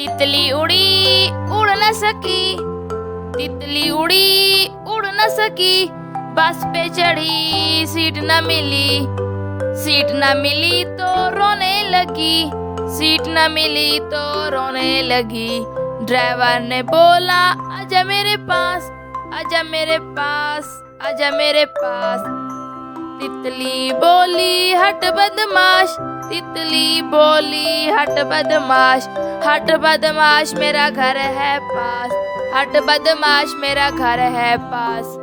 तितली उड़ी उड़ न सकी, तितली उड़ी उड़ न सकी, बस पे चढ़ी सीट न मिली, सीट न मिली तो रोने लगी, सीट न मिली तो रोने लगी। ड्राइवर ने बोला आजा मेरे पास, आजा मेरे पास, आजा मेरे पास। तितली बोली हट बदमाश, तितली बोली हट बदमाश, हट बदमाश मेरा घर है पास, हट बदमाश मेरा घर है पास।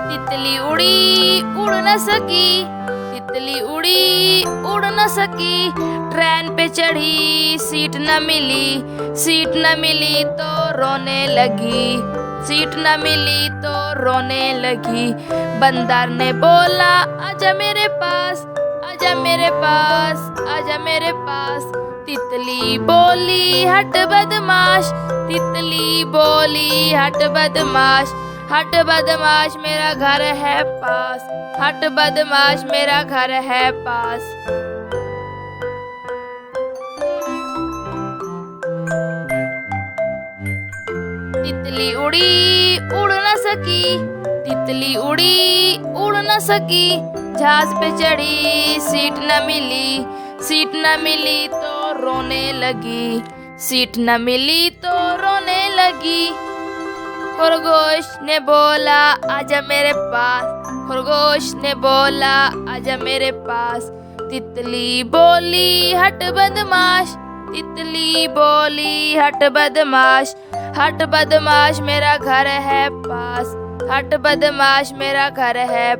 तितली उड़ी उड़ न सकी, तितली उड़ी उड़ न सकी, ट्रेन पे चढ़ी सीट न मिली, सीट न मिली तो रोने लगी, सीट न मिली तो रोने लगी। बंदर ने बोला आजा मेरे पास, आजा मेरे पास, आजा मेरे पास। तितली बोली हट बदमाश, तितली बोली हट बदमाश, हट बदमाश मेरा घर है पास, हट बदमाश मेरा घर है पास। तितली उड़ी उड़ न सकी, तितली उड़ी उड़ न सकी, जहाज पे चढ़ी सीट न मिली, सीट न मिली तो रोने लगी, सीट न मिली तो रोने लगी। खरगोश ने बोला आजा मेरे पास, खरगोश ने बोला आजा मेरे पास। तितली बोली हट बदमाश, तितली बोली हट बदमाश, हट बदमाश मेरा घर है पास, हट बदमाश मेरा घर है